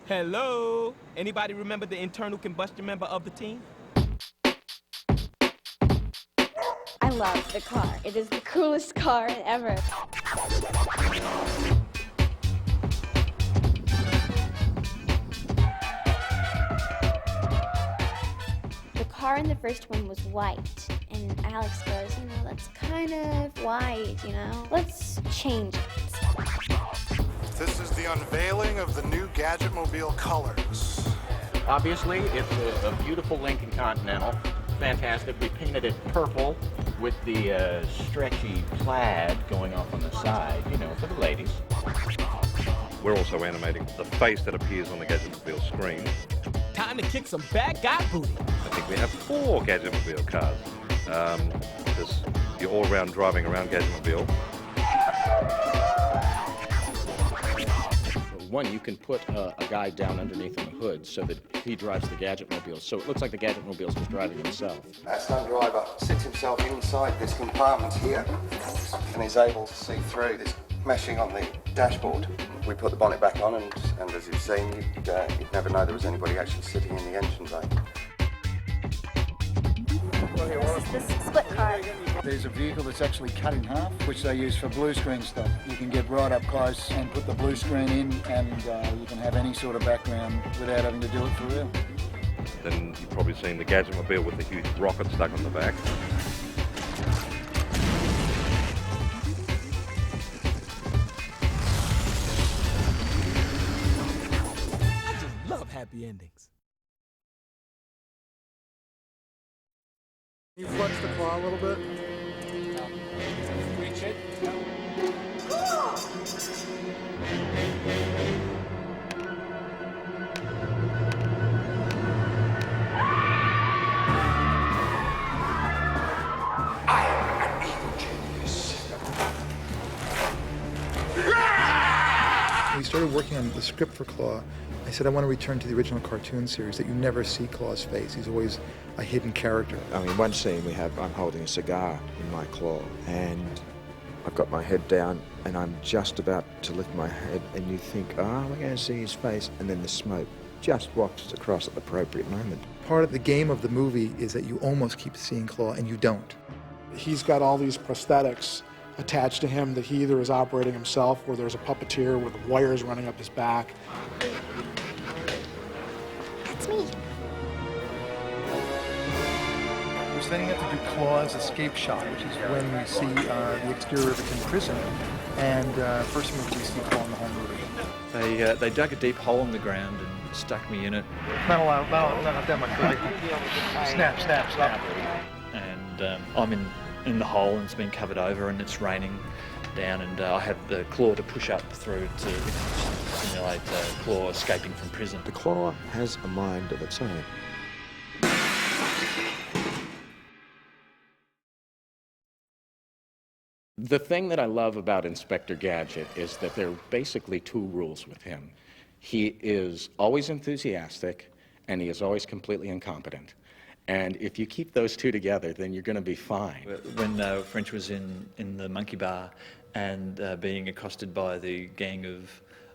Hello? Anybody remember the internal combustion member of the team? I love the car. It is the coolest car ever. The car in the first one was white, and Alex goes, you know, that's kind of white, you know? Let's change it. This is the unveiling of the new Gadgetmobile colors. Obviously, it's a beautiful Lincoln Continental. Fantastic. We painted it purple with the stretchy plaid going off on the side, you know, for the ladies. We're also animating the face that appears on the Gadgetmobile screen. Time to kick some bad guy booty. I think we have 4 Gadgetmobile cars. There's the all-round driving around Gadgetmobile. One, you can put a guy down underneath in the hood so that he drives the Gadgetmobile. So it looks like the Gadgetmobile's just driving himself. Our stunt driver sits himself inside this compartment here and is able to see through this meshing on the dashboard. We put the bonnet back on and as you've seen, you'd never know there was anybody actually sitting in the engine bay. This is the split car. There's a vehicle that's actually cut in half, which they use for blue screen stuff. You can get right up close and put the blue screen in, and you can have any sort of background without having to do it for real. Then you've probably seen the Gadgetmobile with the huge rocket stuck on the back. I just love happy endings. Can you flex the claw a little bit? Reach it. When we started working on the script for Claw, I said I want to return to the original cartoon series, that you never see Claw's face. He's always a hidden character. I mean, one scene I'm holding a cigar in my claw, and I've got my head down, and I'm just about to lift my head, and you think, oh, we're going to see his face, and then the smoke just wafts across at the appropriate moment. Part of the game of the movie is that you almost keep seeing Claw, and you don't. He's got all these prosthetics attached to him that he either is operating himself, or there's a puppeteer with wires running up his back. That's me. We're setting up to do Claw's escape shot, which is when we see the exterior of the prison, and first we see Claw in the whole movie. They dug a deep hole in the ground and stuck me in it. Not that much, really. Snap, snap, snap. And I'm in the hole, and it's been covered over, and it's raining down, and I have the claw to push up through to simulate Claw escaping from prison. The Claw has a mind of its own. The thing that I love about Inspector Gadget is that there are basically 2 rules with him. He is always enthusiastic, and he is always completely incompetent. And if you keep those 2 together, then you're going to be fine. When French was in the monkey bar and being accosted by the gang of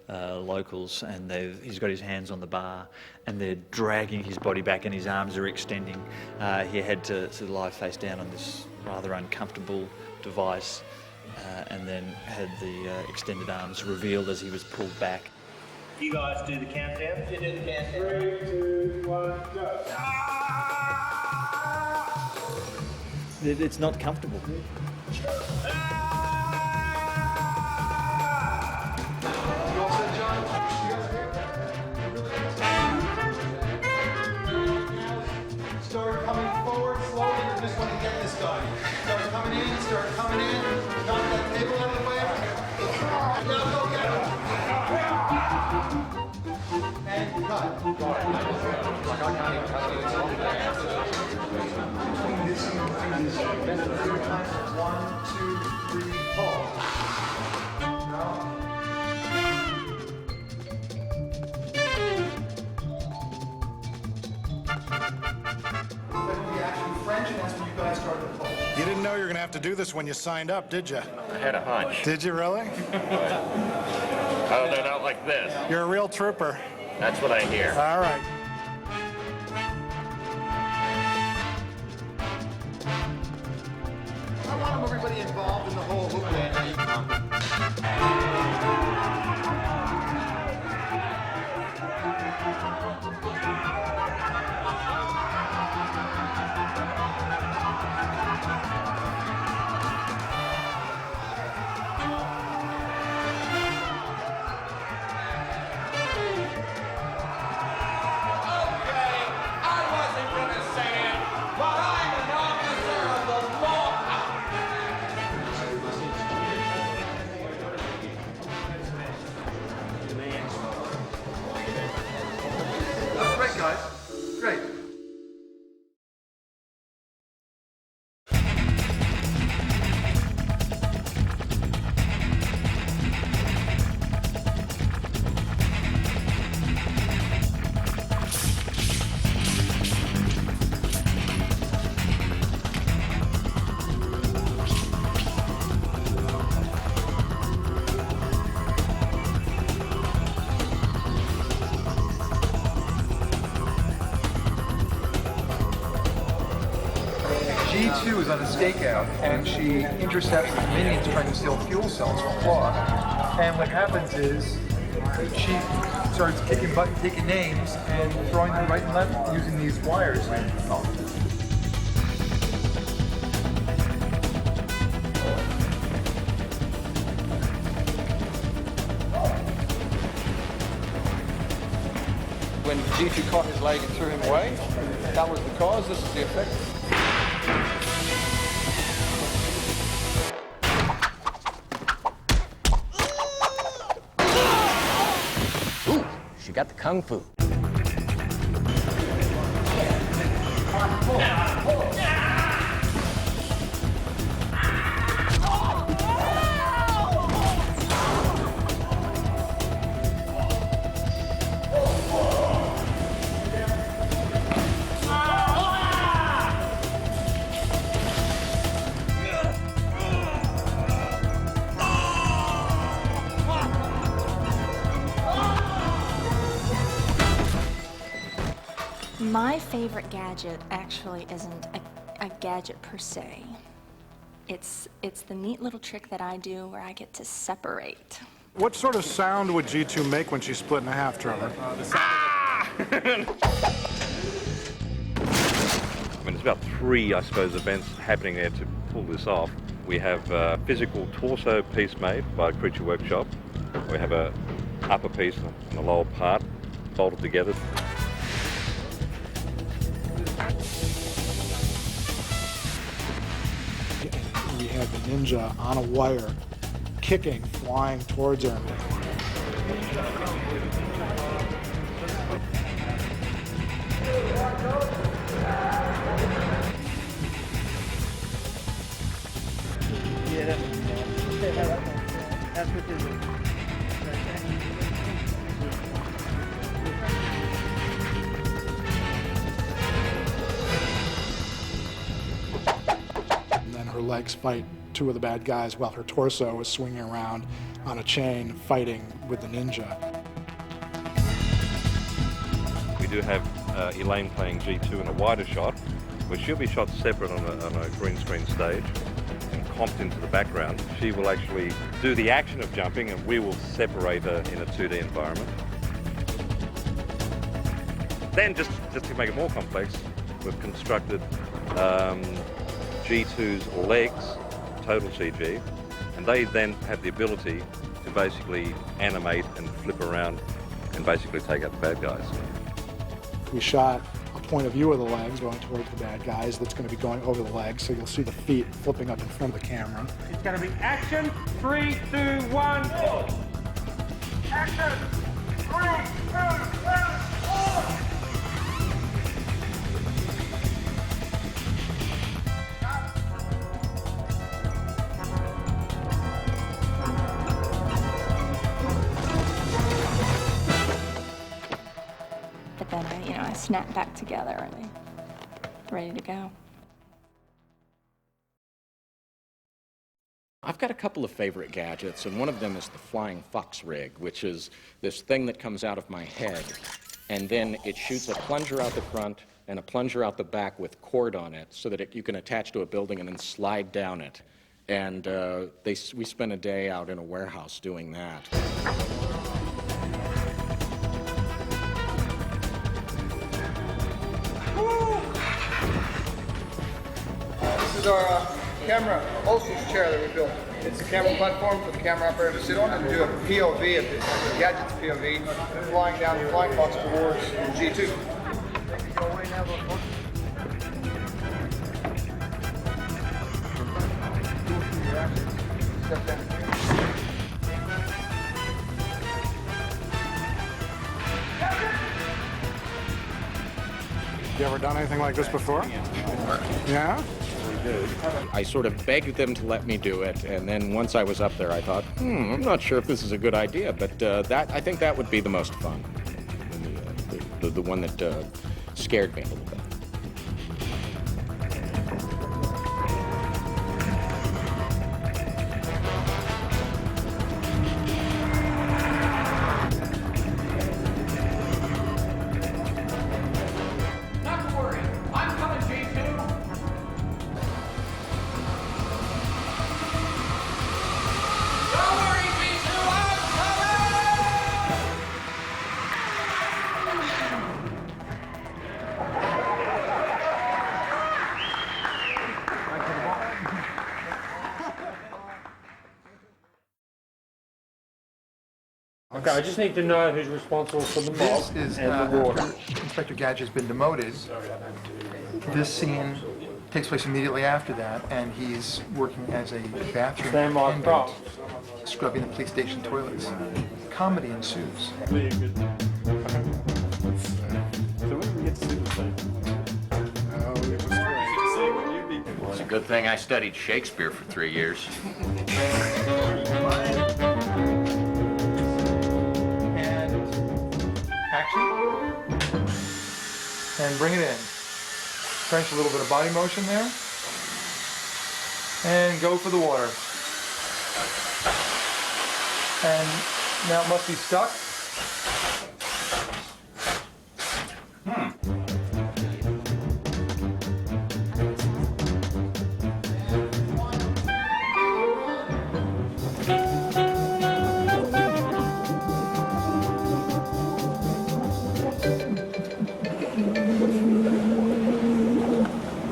locals, and he's got his hands on the bar, and they're dragging his body back, and his arms are extending, he had to sort of lie face down on this rather uncomfortable device, and then had the extended arms revealed as he was pulled back. You guys do the countdown. You do the countdown. 3, 2, 1, go. It's not comfortable. Start coming forward slowly. You just want to get this guy. Start coming in, start coming in. Knock that table out of the way. Now go get him. And cut. Like I can't even cut it. 1, 2, 3, pull. You didn't know you were going to have to do this when you signed up, did you? I had a hunch. Did you really? Oh, they're not like this. You're a real trooper. That's what I hear. All right. I want everybody involved in the whole hook Great, guys. Great. G2 is on a stakeout, and she intercepts the minions trying to steal fuel cells from Claude. And what happens is she starts kicking butt, taking names, and throwing them right and left using these wires. When G2 caught his leg and threw him away, that was the cause. This is the effect. Ooh, she got the kung fu. My favorite gadget actually isn't a gadget per se. It's the neat little trick that I do where I get to separate. What sort of sound would G2 make when she's split in half, Trevor? I mean, it's about 3, I suppose, events happening there to pull this off. We have a physical torso piece made by Creature Workshop. We have a upper piece and a lower part bolted together. We have the ninja on a wire, kicking, flying towards her. Yeah, that's what this is. And then her legs fight 2 of the bad guys while her torso is swinging around on a chain fighting with the ninja. We do have Elaine playing G2 in a wider shot, where she'll be shot separate on a green screen stage and comped into the background. She will actually do the action of jumping, and we will separate her in a 2D environment. Then, just to make it more complex, we've constructed G2's legs, total CG, and they then have the ability to basically animate and flip around and basically take out the bad guys. We shot a point of view of the legs going towards the bad guys that's going to be going over the legs, so you'll see the feet flipping up in front of the camera. It's going to be action. 3, 2, 1, go. Action. 3, 2, 1, go. But then I snap back together and ready to go. I've got a couple of favorite gadgets, and one of them is the Flying Fox Rig, which is this thing that comes out of my head, and then it shoots a plunger out the front and a plunger out the back with cord on it so that you can attach to a building and then slide down it. And we spent a day out in a warehouse doing that. This is our camera ulcers chair that we built. It's a camera platform for the camera operator to sit on and do a POV of this, the Gadget's POV, flying down the flying box towards G2. Step down. You ever done anything like this before? Yeah? I sort of begged them to let me do it, and then once I was up there, I thought, I'm not sure if this is a good idea, but I think that would be the most fun. The one that scared me a little bit. Not to worry. I'm coming, G2. Don't worry, G2. I'm coming! Okay, I just need to know who's responsible for the mob This is and the water. Inspector Gadget has been demoted. This scene takes place immediately after that, and he's working as a bathroom Stand by attendant, props. scrubbing the police station toilets. Comedy ensues. So when do we get to see this thing? It's a good thing I studied Shakespeare for 3 years. And action. And bring it in. French, a little bit of body motion there. And go for the water. And now it must be stuck.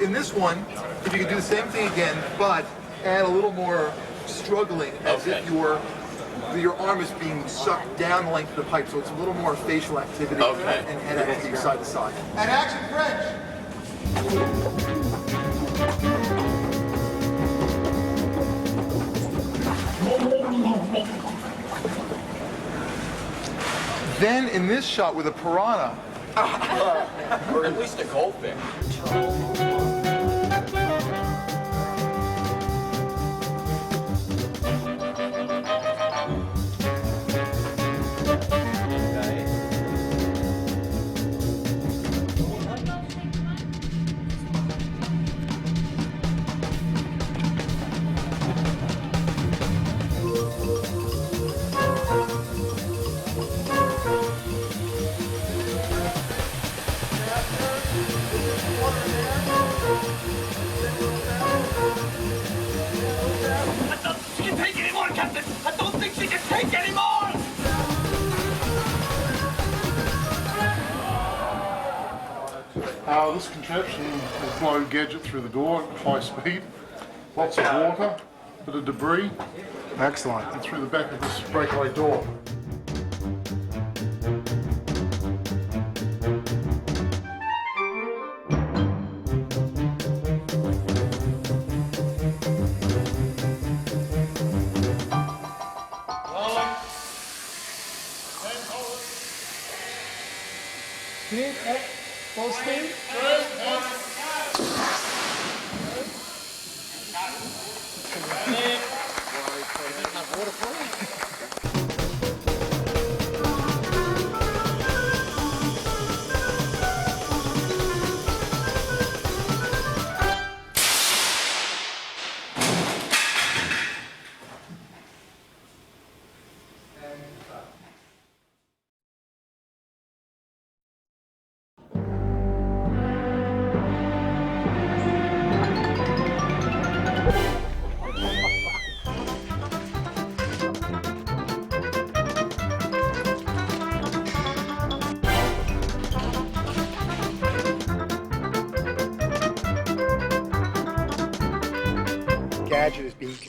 In this one, if you could do the same thing again, but add a little more struggling, as if your arm is being sucked down the length of the pipe, so it's a little more facial activity and head activity side to side. And action, French! Then in this shot with a piranha, Or at least a goldfish. She can take any more, Captain! I don't think she can take any more! This contraption will flow Gadget through the door at high speed. Lots of water, bit of debris. Excellent. And through the back of this breakaway door. Full speed?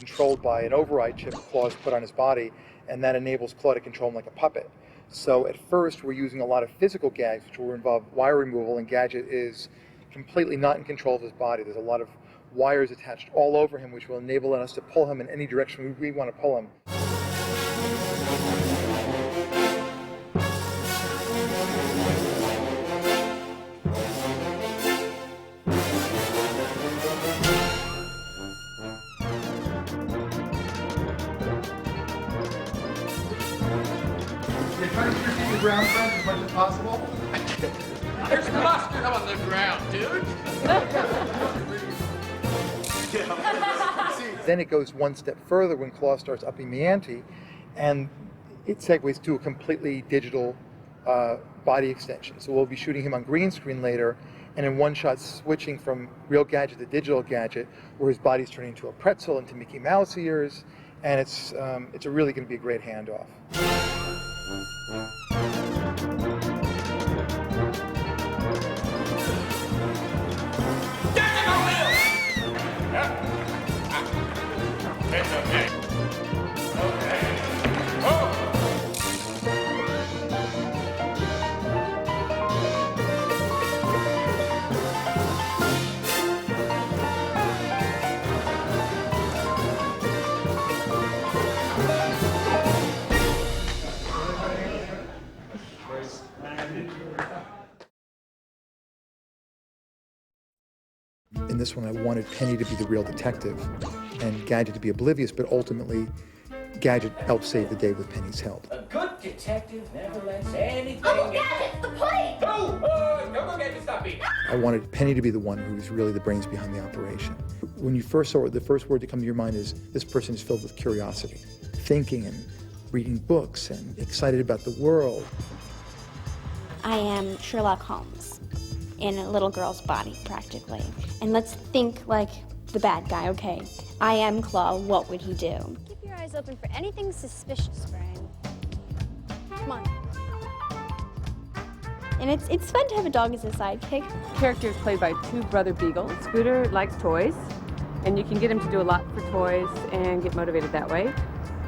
controlled by an override chip Claw's put on his body, and that enables Claw to control him like a puppet. So at first we're using a lot of physical gags, which will involve wire removal, and Gadget is completely not in control of his body. There's a lot of wires attached all over him, which will enable us to pull him in any direction we want to pull him. Try to keep the ground friends as much as possible. There's mustard on the ground, dude. Then it goes one step further when Claw starts upping the ante, and it segues to a completely digital body extension. So we'll be shooting him on green screen later, and in one shot switching from real Gadget to digital Gadget, where his body's turning into a pretzel, into Mickey Mouse ears, and it's really going to be a great handoff. It's okay. Okay. In this one, I wanted Penny to be the real detective and Gadget to be oblivious, but ultimately, Gadget helped save the day with Penny's help. A good detective never lets anything... Uncle Gadget, the plane! No! Go Gadget, stop me! I wanted Penny to be the one who was really the brains behind the operation. When you first saw it, the first word to come to your mind is, this person is filled with curiosity, thinking and reading books and excited about the world. I am Sherlock Holmes in a little girl's body, practically. And let's think like the bad guy, okay? I am Claw, what would he do? Keep your eyes open for anything suspicious, Brian. Come on. And it's fun to have a dog as a sidekick. The character is played by two brother beagles. Scooter likes toys, and you can get him to do a lot for toys and get motivated that way.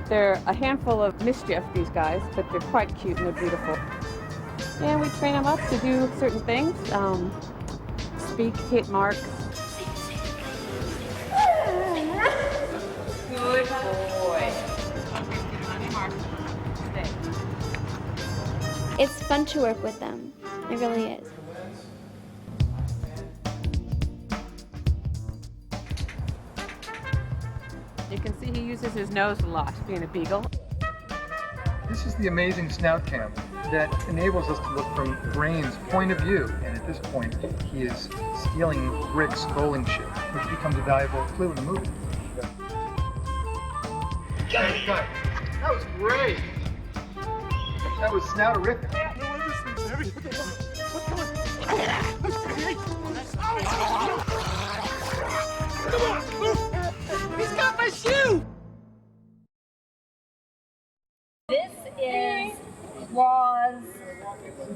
They're a handful of mischief, these guys, but they're quite cute and they're beautiful. And we train them up to do certain things, speak, hit marks. Good boy. It's fun to work with them. It really is. You can see he uses his nose a lot, being a beagle. This is the amazing snout cam that enables us to look from Brain's point of view. And at this point, he is stealing Rick's bowling chip, which becomes a valuable clue in the movie. Hey, guy, that was great. That was snouterific. He's got my shoe! This is Claw's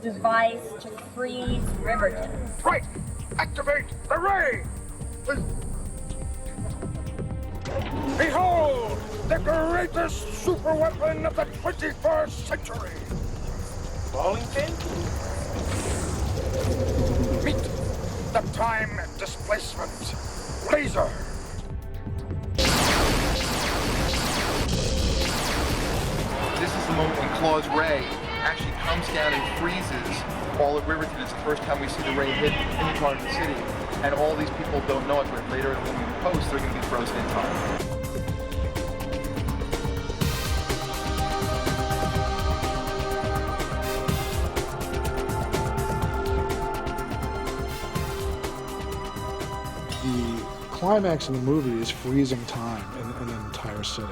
device to freeze Riverton. Right! Activate the ray! Behold! The greatest super weapon of the 21st century! Bowling pin? Meet the time displacement laser! This is the moment when Claw's ray actually comes down and freezes all of Riverton. It's the first time we see the ray hit any part of the city. And all these people don't know it, but later when we post, they're going to be frozen in time. The climax in the movie is freezing time in an entire city.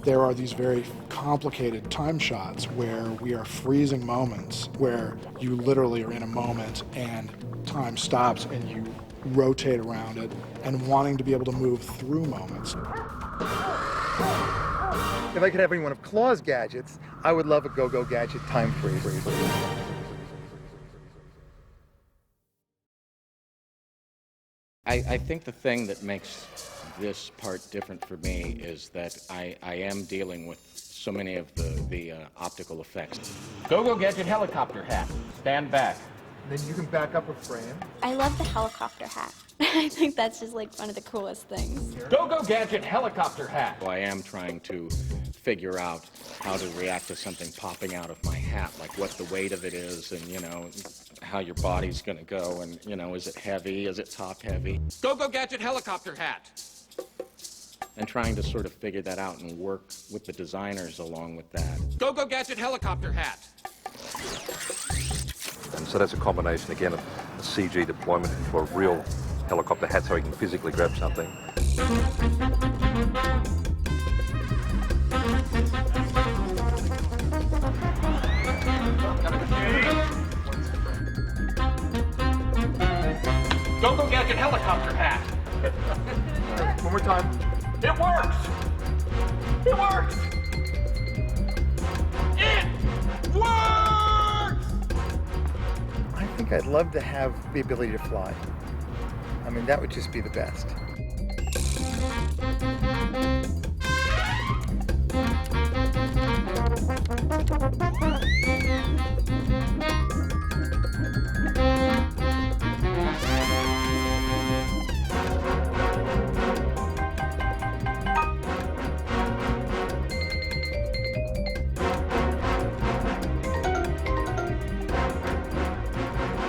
There are these very complicated time shots where we are freezing moments, where you literally are in a moment and time stops and you rotate around it, and wanting to be able to move through moments. If I could have any one of Claw's gadgets, I would love a Go Gadget time freeze. I think the thing that makes this part different for me is that I am dealing with so many of the optical effects. Go Gadget helicopter hat. Stand back. Then you can back up a frame. I love the helicopter hat. I think that's just like one of the coolest things. Go Gadget helicopter hat. I am trying to figure out how to react to something popping out of my hat, like what the weight of it is and, you know, how your body's going to go and, you know, is it heavy, is it top heavy? Go Gadget helicopter hat. And trying to sort of figure that out and work with the designers along with that. Go Gadget helicopter hat. And so that's a combination, again, of a CG deployment for a real helicopter hat so he can physically grab something. Go Gadget helicopter hat. One more time. It works! It works! It works! I think I'd love to have the ability to fly. I mean, that would just be the best.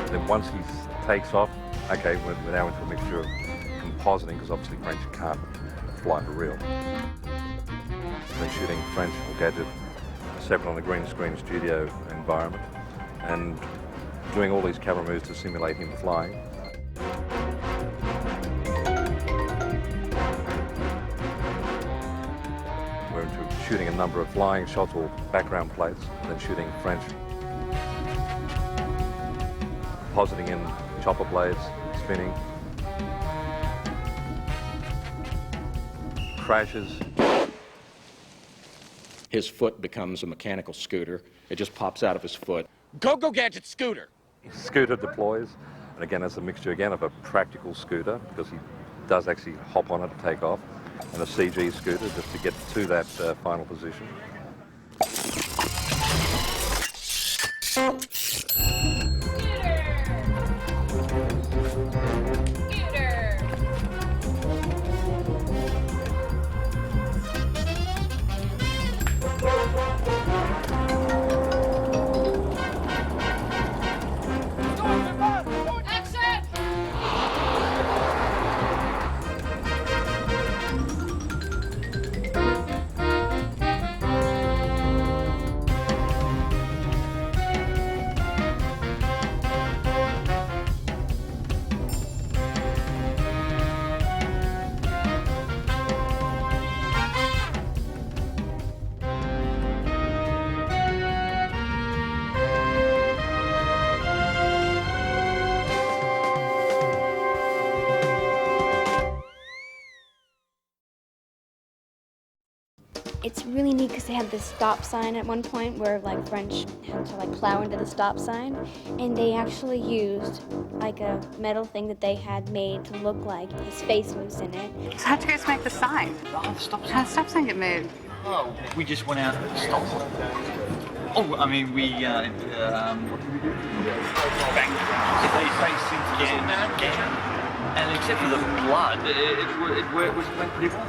Then once he takes off, okay, we're now into a mixture of compositing, because obviously French can't fly for real. Then shooting French or Gadget separate on a green screen studio environment and doing all these camera moves to simulate him flying. We're into shooting a number of flying shots or background plates, and then shooting French, compositing in chopper blades, spinning, crashes. His foot becomes a mechanical scooter. It just pops out of his foot. Go Gadget scooter. Scooter deploys, and again, it's a mixture again of a practical scooter, because he does actually hop on it to take off, and a CG scooter just to get to that final position. It's really neat because they had this stop sign at one point where like French had to like plow into the stop sign, and they actually used like a metal thing that they had made to look like his face was in it. So how'd you guys make the sign? Oh, the stop sign. How'd the stop sign get made? Oh, we just went out and the stop sign. Oh, I mean, we banged they face again. And except for the blood, it went pretty well.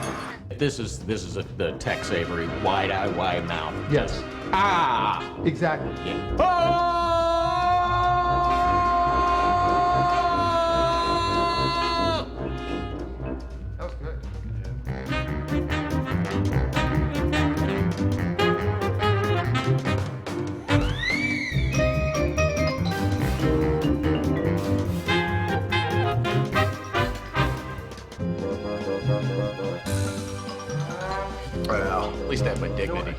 This is the Tex Avery wide eye, wide mouth. Yes. Ah! Exactly. Oh! That was good. Well, at least I have my dignity.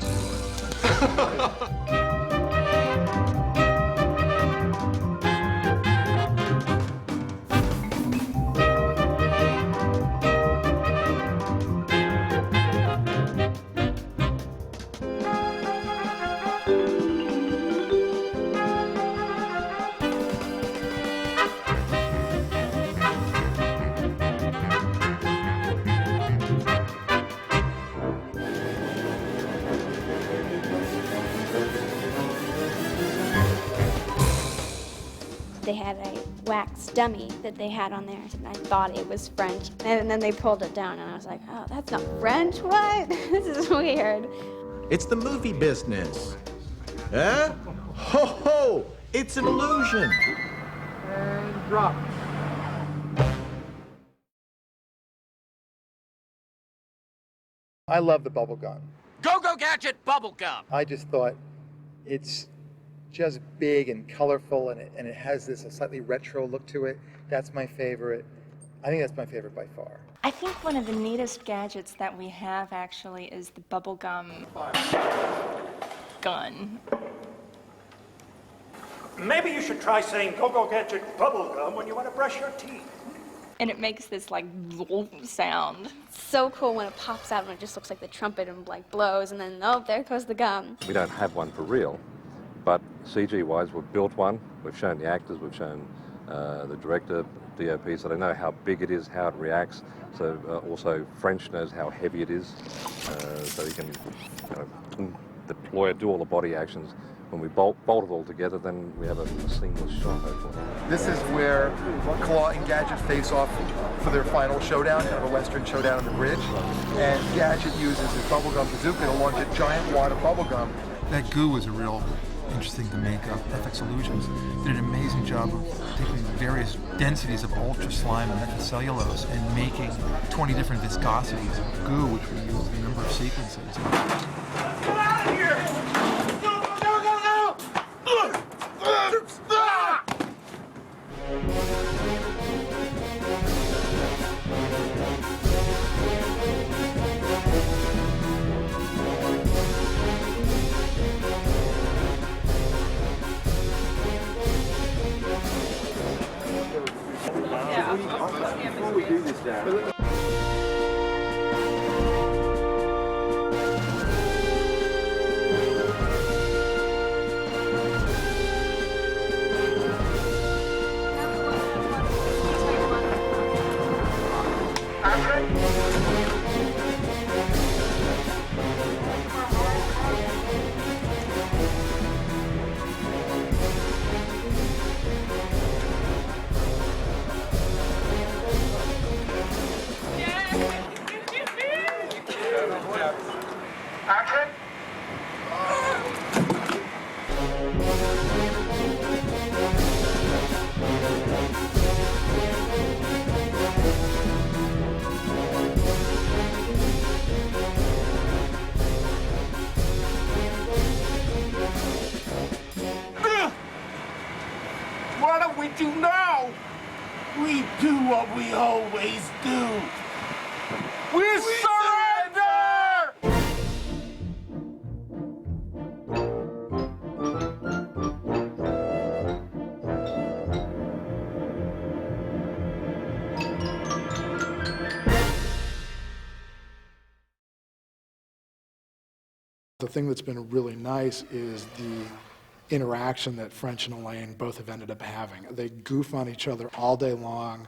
they had a wax dummy that they had on there, and I thought it was French. And then they pulled it down, and I was like, oh, that's not French? What? This is weird. It's the movie business. Huh? Ho ho! It's an illusion. And drop. I love the bubble gum. Go Gadget Bubble Gum. I just thought it's just big and colorful, and it has this a slightly retro look to it. That's my favorite. I think that's my favorite by far. I think one of the neatest gadgets that we have actually is the bubblegum gun. Maybe you should try saying Go Gadget Bubble Gum when you want to brush your teeth. And it makes this like sound. So cool when it pops out and it just looks like the trumpet and like blows, and then oh, there goes the gum. We don't have one for real, but CG-wise, we've built one. We've shown the actors, we've shown the director, DOP, so they know how big it is, how it reacts. So also French knows how heavy it is, so he can deploy it, do all the body actions. When we bolt it all together, then we have a seamless shot, hopefully. This is where Claw and Gadget face off for their final showdown, kind of a Western showdown on the bridge. And Gadget uses his bubblegum bazooka to launch a giant wad of bubblegum. That goo was a real interesting thing to make up. FX Illusions did an amazing job of taking various densities of ultra slime and methacellulose and making 20 different viscosities of goo, which we used in a number of sequences. Get out of here! Before we do this, Darren. What do we do now? We do what we always do. We surrender! The thing that's been really nice is the interaction that French and Elaine both have ended up having. They goof on each other all day long,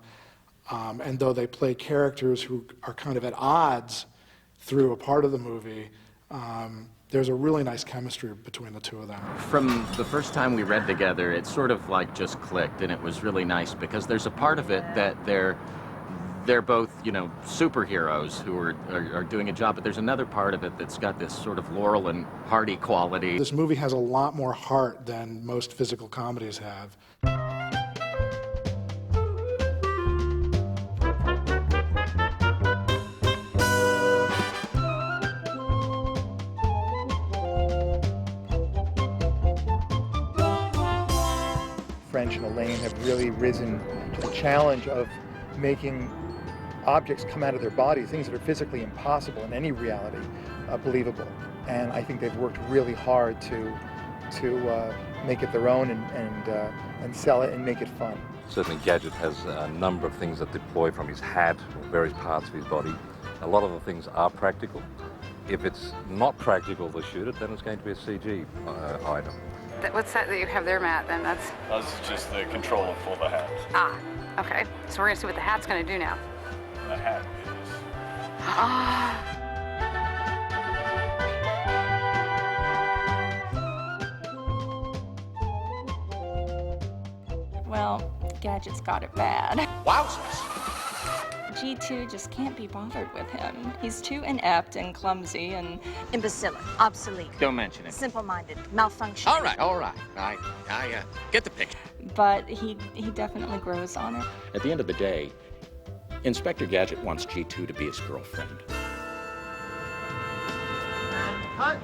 and though they play characters who are kind of at odds through a part of the movie, there's a really nice chemistry between the two of them. From the first time we read together, it sort of like just clicked, and it was really nice because there's a part of it that they're both, you know, superheroes who are doing a job, but there's another part of it that's got this sort of Laurel and Hardy quality. This movie has a lot more heart than most physical comedies have. French and Elaine have really risen to the challenge of making objects come out of their bodies, things that are physically impossible in any reality, believable. And I think they've worked really hard to make it their own and sell it and make it fun. Certainly Gadget has a number of things that deploy from his hat or various parts of his body. A lot of the things are practical. If it's not practical to shoot it, then it's going to be a CG item. What's that you have there, Matt? Then that's just the controller for the hat. ah, okay. So we're gonna see what the hat's gonna do now. The hat is. Ah. Well, Gadget's got it bad. Wowzers! G2 just can't be bothered with him. He's too inept and clumsy and... Imbecilic, obsolete. Don't mention it. Simple-minded, malfunctioning. All right. I get the picture. But he definitely grows on her. At the end of the day, Inspector Gadget wants G2 to be his girlfriend. Cut.